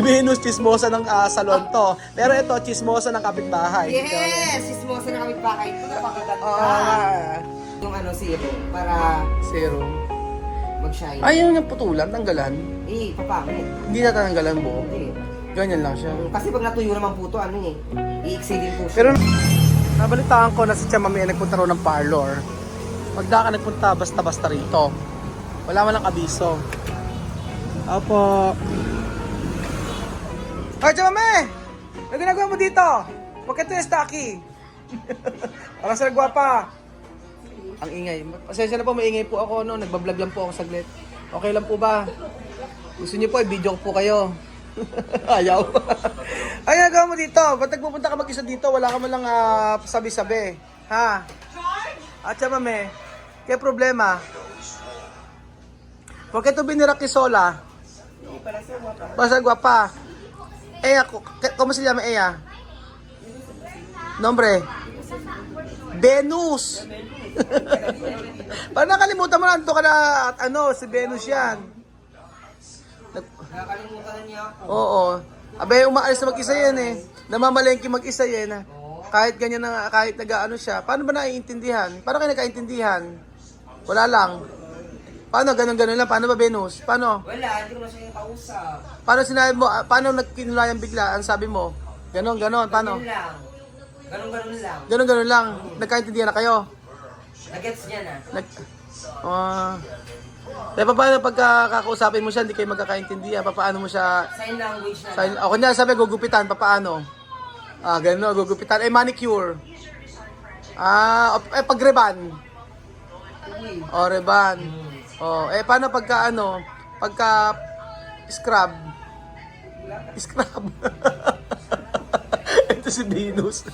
Venus, chismosa ng salon to. Pero ito, chismosa ng kapitbahay. Yes! Sismosa na kami pa kahit ito. Napakaganda. Yung serum para Zero. mag-shine. Ayaw niyang putulan, tanggalan. Papangit. Hindi natanggalan buo. Hindi. Ganyan lang siya. Kasi pag natuyo naman po ito, i-exhale din po siya. Pero nabalitaan ko na si Tia Mami ay nagpunta rin ng parlor. Magda ka nagpunta basta-basta rito. Wala man lang abiso. Opo. Ay, Tia Mami! Ano ginagawa mo dito? Bakit ito yung stocky? Parang sa nagwapa. Ang ingay. Pasensya na po, maingay po ako. No? Nagbablog lang po ako saglit. Okay lang po ba? Gusto niyo po, i-video ko po kayo. Ayaw. Ay, nagawa mo dito. Ba't nagpupunta ka mag-isa dito? Wala ka man lang sabi-sabi. Ha? At siya, Mami, kaya problema. Bakit ito binirakisola? Basta guwapa. Eya, ¿cómo se llama ella? Nombre? Venus. Parang nakalimutan mo na ito ka na at si Venus yan. Nakakalimutan na niya ako. Oo. Abay, umaalis na mag-isa yan eh. Namamalengke mag-isa yan. Kahit ganyan na, kahit nag-ano siya. Paano ba naiintindihan? Paano kayo nagkaintindihan? Wala lang. Paano? Ganun-ganun lang. Paano ba, Venus? Paano? Wala, hindi ko na siya yung kausap. Paano sinabi mo? Paano nagkinulayan bigla? Ang sabi mo? Ganon. Paano? Ganun lang. Ganun lang. Ganon lang. Nagkaintindihan na kayo? Nag-gets niya na. Paano pagkakausapin mo siya, hindi kayo magkakaintindihan? Paano mo siya? Sign language na. Ako niya sabi, gugupitan. Paano? Gano'n, gugupitan. manicure. Pag-reban. Reban. Paano pagka scrub? Scrub. Ito si Venus.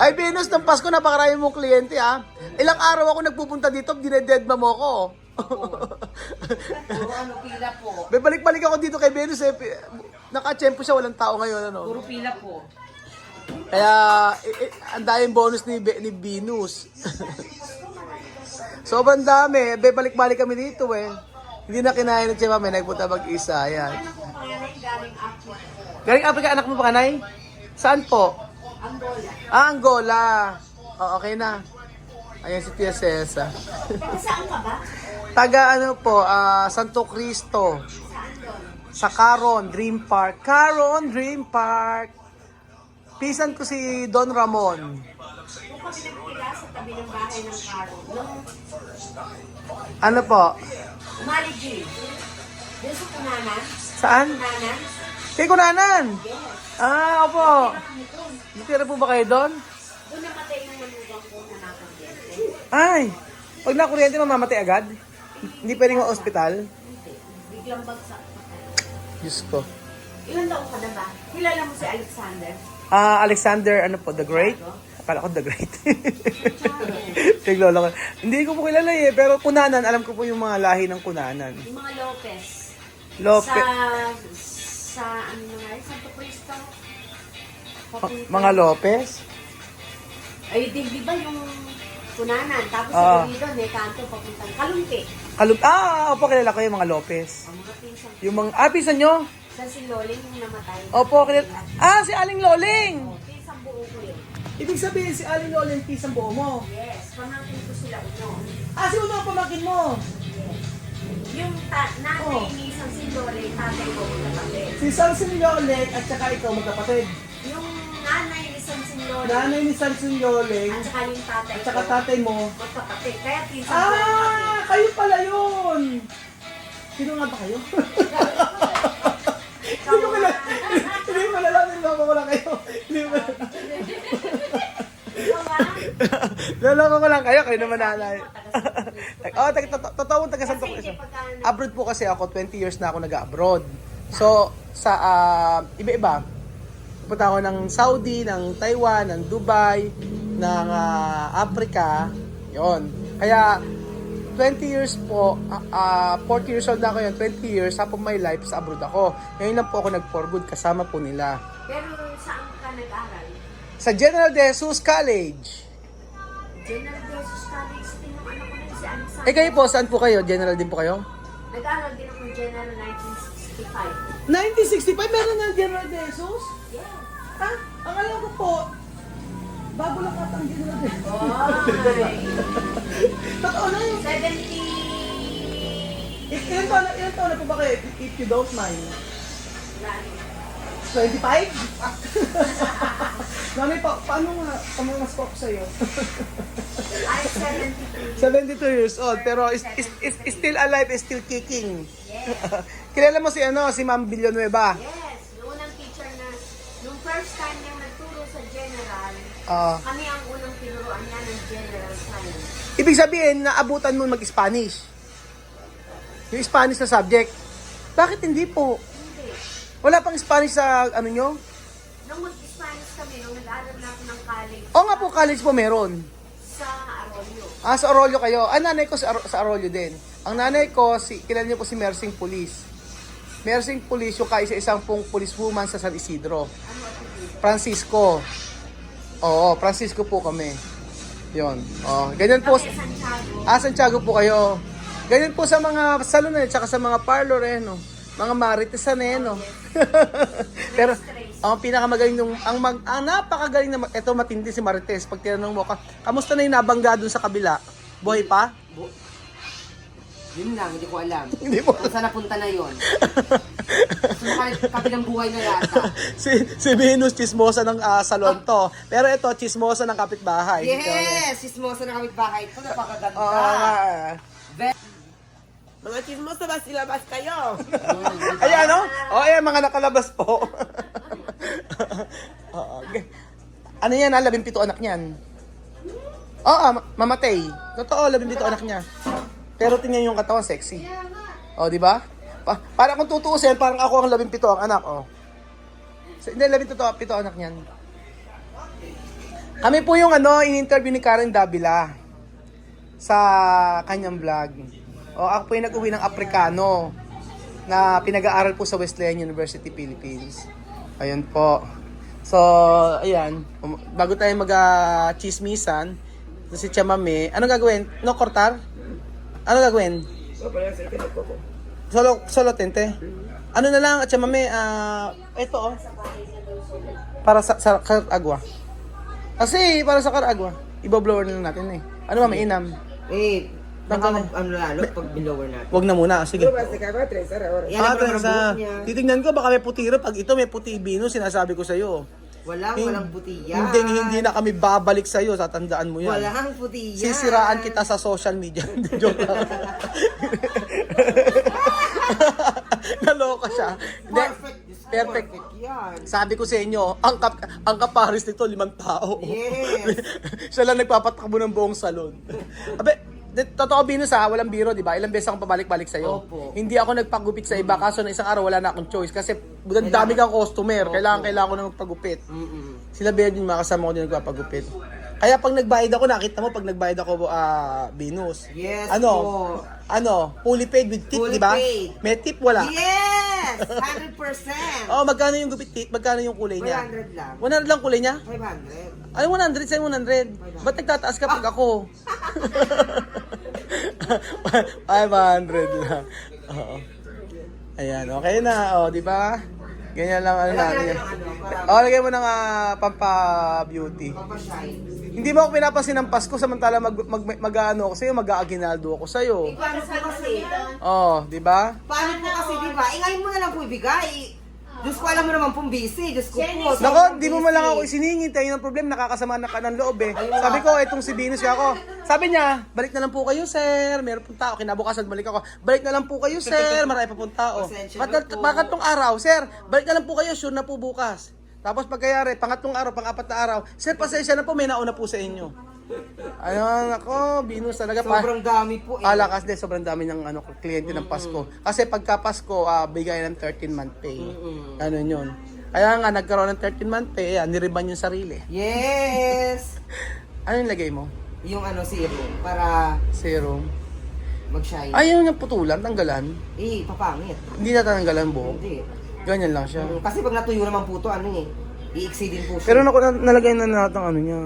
Ay, Venus, ng Pasko, napakarami mong kliyente, ha? Ilang araw ako nagpupunta dito, dinededma mo ko. Puro pila po. Balik-balik ako dito kay Venus, eh. Naka-tsempo siya, walang tao ngayon, Puro pila po. Kaya, ang daming bonus ni Venus. Sobrang dami. Balik-balik kami dito, eh. Hindi na kinain ng Tia Mami, nagpunta mag-isa. Ayan. Galing Africa, anak mo pa, kanay? Saan po? Angola. Angola. Okay na. Ayan si Tia Cesa. Saan ka ba? Taga Santo Cristo. Sa Caron Dream Park. Caron Dream Park. Pisan ko si Don Ramon. Kung kami nagtira sa tabi ng bahay ng Caro. Ano po? Umali G. Doon sa Kunanan. Saan? Kunanan. Kay Kunanan. Yes. Opo. Natira po ba kayo doon? Doon namatay ng manugang ko na nakakuryente. Ay, pag nakuryente mamamatay agad? Hindi pwedeng ma-hospital? Hindi. Biglang bagsak. Diyos ko. Ilan taon ka na ba? Kilala mo si Alexander? Alexander, the Great? Akala ko the Great. Tiglolo ko. Hindi ko po kilala eh, pero Kunanan, alam ko po yung mga lahi ng Kunanan. Yung mga Lopez. Lopez. Sa ano na nga, Santo Cristo. Mga Lopez? Ay, di ba yung Kunanan? Tapos sa doon, may kanto papuntang Kalumpi. Opo, kilala ko yung mga Lopez. Ang mga pinsan. Yung mga, pinsan nyo? Sa si Loling yung namatay. Opo, kilala. Si Aling Loling! Pinsan buo ko yun. Ibig sabihin si Aling Loling, pisang buo mo. Yes, pamangkin ko sila uno. Si Uno ang pamangkin mo. Yung nanay ni San Sindole, tatay ko kapatid. Si Samson Loling at saka ikaw magkapatid. Yung nanay ni San Sindole, Nanay ni Samson Loling at saka yung tatay at saka ko, tatay mo. magkapatid. Kaya pinsan ko yung kapatid. Kayo pala yun! Sino nga ba kayo? Hindi ko pala, hindi ko pala lang, niloko ko lang kayo. Hindi ko pala. Niloko ko lang kayo naman nanay. Totoong taga Santo Cristo. Abroad po kasi ako, 20 years na ako nag-abroad. So, sa iba-iba. Punta ako ng Saudi, ng Taiwan, ng Dubai, ng Africa. Yon. Kaya, 20 years po, 40 years old na ako yun, 20 years, half of my life, sa abroad ako. Ngayon lang po ako nag-for good, kasama po nila. Pero saan ka nag-aral? Sa General De Jesus College. General De Jesus College din yung anak ko na si Alexander. Kayo po, saan po kayo? General din po kayo? Nag-aral din ako ng General 1965. 1965, meron ng General De Jesus? Yes. Ha? Ang alam ko po, bago lang ata ang General De Jesus. Why? Totoo na yun. 70... Ilan taon na po ba kayo, if you don't mind? 25? Mami, paano nga pamangas ko ako sa'yo? I'm 72. 72 years old, pero is still alive, is still kicking. Yes. Kilala mo si si Ma'am Villanueva? Yes. Yung unang teacher na, nung first time niyang nagturo sa general, Ah. kami ang unang tinuruan niya ng general science. Ibig sabihin, naabutan mo mag-Spanish. Yung Spanish na subject. Bakit hindi po? Hindi. Wala pang Spanish sa ano nyo? Nung mag-Spanish kami, nung nag-aaral na ako ng college, Oo nga po, college po meron. sa Arroyo. Sa Arroyo kayo. Nanay ko sa Arroyo din. Ang nanay ko, kilala niyo po si Mersing Police. Mersing Police, yung kaisa-isang pong policewoman sa San Isidro. Ano ito dito? Francisco. Oo, Francisco po kami. Yon. Ganyan po. Kami Santiago. Santiago po kayo. Ganyan po sa mga salon eh, tsaka sa mga parlor eh, no? Mga maritesan eh, no? Pero, ang pinakamagaling nung, ang napakagaling na, eto matindi si Marites, pag tinanong mo, kamusta na yung nabangga dun sa kabila? Buhay pa? Yun lang, hindi ko alam. Hindi mo. Kung saan napunta na yun. Kabilang buhay na yata. si Venus, chismosa ng salon to. Pero ito, chismosa ng kapitbahay. Yes! Sismosa na kami bahay. Ito, napakaganda. Oo nga. Mga chismosa ba silabas kayo? Ayan, no? Ayan, mga nakalabas po. Okay. Ano yan, 17 anak niyan? Oo, mamatay. Totoo, 17 anak niya. Pero tingnan yung katawan, sexy. Di ba? Para kung tutuusin, parang ako ang 17 ang anak, Hindi, 17 anak niyan. Kami po yung in-interview ni Karen Davila sa kanyang vlog. Ako po yung nag-uwi ng Aprikano na pinag-aaral po sa Wesleyan University, Philippines. Ayun po. So, ayan. Bago tayo mag-chismisan, si Chamame, anong gagawin? No cortar? Ano gagawin? Solo tente? Ano na lang, Chamame, ito para sa Caragua. Kasi, para sa Caragua. Iba-blower na lang natin eh. Ano ba, mainam? Lalo pag bilower natin. Wag na muna, sige. Yan ang Sa buhok niya. titignan ko baka may putiro, pag ito may puti Venus, sinasabi ko sa iyo. Walang puti yan. Hindi na kami babalik sa iyo, tatandaan mo 'yan. Walang puti yan. Sisiraan kita sa social media. Joke lang. Naloka siya. Hindi, perfect. Yan. Sabi ko sa inyo, ang kaparis nito 5 tao. Yes. Siya lang nagpapatakbo ng buong salon. Totoo Venus walang biro, di ba? Ilang beses akong pabalik-balik sa'yo. Opo. Hindi ako nagpagupit sa iba, kaso na isang araw wala na akong choice. Kasi dami kang customer, kailangan ko na magpagupit. Sila Berdin, makasama ko din nagpapagupit. Kaya pag nagbayad ako, nakita mo pag nagbayad ako Venus. Yes Ano? Fully paid with tip, Fully di ba? paid. May tip, wala. Yes! 100%! Magkano yung gupit tip? Magkano yung kulay niya? 100 lang. 100 lang kulay niya? 500. Ay, 100, sa'yo 100. Ba't nagtataas ka pag ako? 500 lang. Oo. Ayan, okay na. Di ba? Ganyan lang natin. Lagay mo ng pampa-beauty. Papashine. Hindi mo ako pinapansin ng Pasko, samantala mag-ano ako sa'yo, mag-aaginaldo ako sa'yo. Paano po kasi? Di ba? Paano po kasi, di ba? Ngayon mo na lang po ibigay. Diyos ko, alam mo naman pong busy. Diyos ko po. Nako, di mo man lang ako isiningin. Tayo ng problema, nakakasama na ka ng loob eh. Sabi ko, etong si Venus ako. Sabi niya, balik na lang po kayo, sir. Meron pong tao. Kinabukasan, balik ako. Balik na lang po kayo, sir. Marami pa pong tao. Bakit tong araw, sir? Balik na lang po kayo, sure na po bukas. Tapos pagkayari, pangatlong araw, pang-apat na araw, sir, pasensya na po, may nauna po sa inyo. Ako, Venus talaga pa. Sobrang dami po eh. Alakas din, sobrang dami ng kliyente ng Pasko. Kasi pagka Pasko, bigay ng 13-month pay. Ano yun. Kaya nga, nagkaroon ng 13-month pay, niriban yung sarili. Yes! Ano yung lagay mo? Yung serum para Serum. mag-shine. Ayun yung putulan, tanggalan. Papangit. Hindi na tanggalan buhok. Hindi. Ganyan lang siya. Kasi pag natuyo naman po ito, i-exceed din po siya. Pero nalagay na lahat ng ano niya.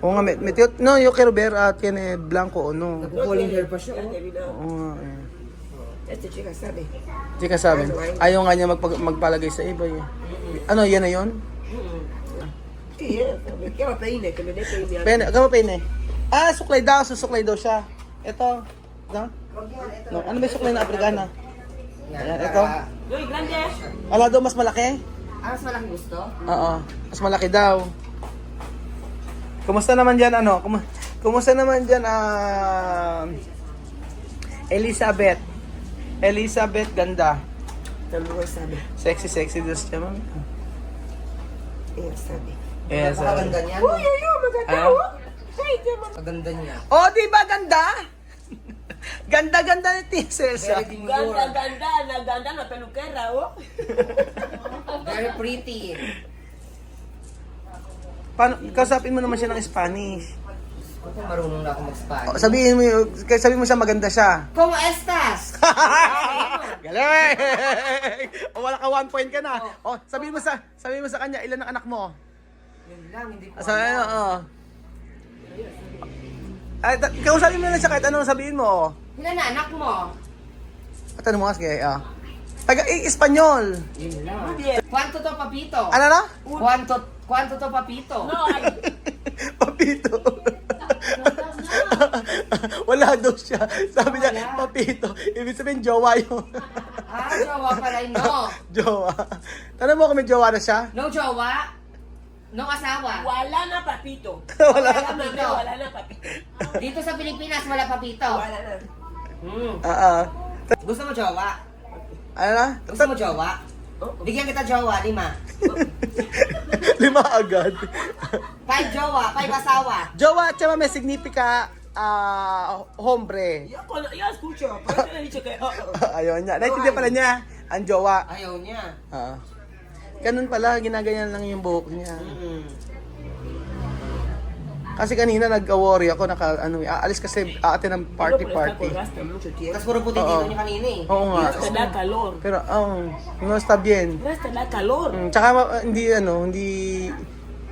Oo nga, yung Keruber at yan Blanco, Nagpo-falling hair pa siya. Oo nga, Ito, chika, sabi. Hindi ka sabi. Ayaw nga niya magpalagay sa iba eh. Ano, yan na yun? Iya, sabi. Kaya mapainay, kami na painay. Pene, kamo pene. Ah, suklay daw, susuklay daw siya. Ito. No? No, ano ba yung suklay na Afrikana? Ayan, ito. Uy, grande. Wala daw mas malaki? Ah, mas malaki gusto? Oo, mas malaki daw. Kumusta naman dyan, ano? Kumusta naman dyan, Elizabeth? Elizabeth, ganda. Tama ko sabi. Sexy, sexy daw siya, ma'am. Iya, sabi. Yes, Maganda niya. Uy, maganda. ano? Maganda niya. Oh, di ba ganda? Ganda-ganda ni Tia Cesa. Very demure. Naganda na pelukera, oh. Very pretty. Paano, kausapin mo naman siya ng Spanish. Ako marunong na ako mag-Spanish. Oh, sabihin mo siya maganda siya. ¿Cómo estás? Galing! O wala ka 1 point ka na. O, sabihin mo sa kanya, ilan ang anak mo? Yun lang, hindi ko Sa oo. Ay, kausapin mo na siya kahit anong sabihin mo. Ilan na anak mo? Tanong mo kasi, Espanyol. Yun lang. ¿Cuánto to, papito? Ano na? ¿Cuánto to, papito? No, Papito. Wala daw siya. Sabi niya, papito. Ibig sabihin, jowa yun. Ah, jowa pala yun. No. Jowa. Tanong mo kung may jowa na siya? No jowa? No asawa? wala na papito. Wala. Papito. Wala na papito. Dito sa Pilipinas, wala papito. Wala na. Gusto mo jowa? Ano na? Gusto mo jowa? Bigyan kita jowa, 5. 5 agad. 5 jowa, 5 asawa. Jowa, tsaka may signifika, hombre. Ya escucho. Por eso le he dicho que... Ayaw niya. Naintindihan pala niya, ang jowa. Ayaw niya. Ganun pala, ginaganyan lang yung buhok niya. Kasi kanina nag-worry ako, aalis kasi aatin ng party. Tapos puro puti dito niya kanina eh. Oo nga. Te da calor. Pero, no está bien. Te da calor. Tsaka, hindi,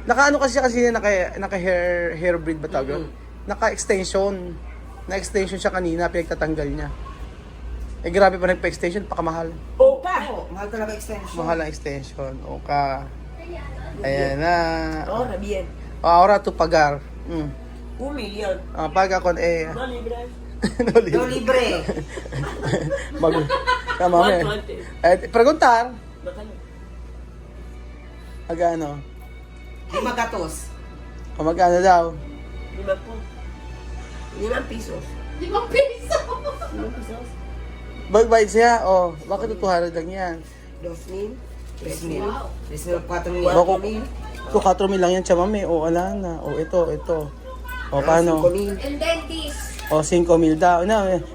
naka-ano kasi naka-hair braid ba tawag? Naka-extension. Na-extension siya kanina, pinagtatanggal niya. Eh, grabe pa nagpa-extension, pakamahal. Opa. Oo, mahal talaga extension. Mahal ang extension. Oka. Ayan na. Ahora bien. Ahora to pagar. 1 millón. Paga con No libras. no No libre. Tama mo ¿Cuánto antes? preguntar. Bájalo. Magkano? 5 gatos. O magkano daw? 5 po. 5 pesos. 5 piso. 5 pesos. Bagbayad siya. Bakit 200 lang yan? 2,000. 3,000. 3,000, 4,000. Bako, 4,000 lang yan, chamame. Wala na. Ito. Paano? 5,000. And then this. 5,000 daw.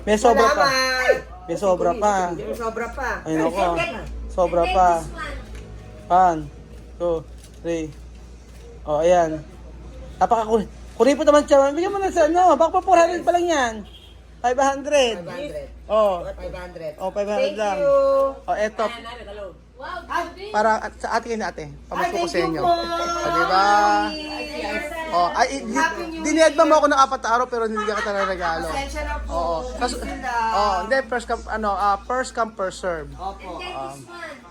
May sobra pa. Salamat. May sobra pa. May sobra pa. Ayun ako. Sobra pa. 1, 2, 3. Ayan. Kuripot naman siya. Bigyan mo na sa baka pa 400 pa lang yan. 500. 500. 500. 500 lang. Thank you. Eto. Wow, grabe. Para sa atin ate. Pamasko ko Thank sa you inyo. po. Diba? Happy New Diniyadma mo ako ng 4 araw pero hindi ka talaga regalo. Pasensya na po. Oo. Busy lang. Hindi, first come, first serve. Opo.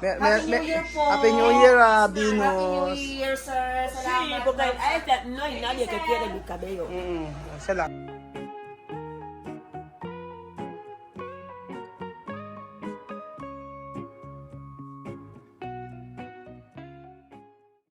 Happy New Year po. Happy New Year, Happy New Venus. Year, sir. Sí, Salamat. porque a esta no hay nadie que quiere mi cabello. Siya lang.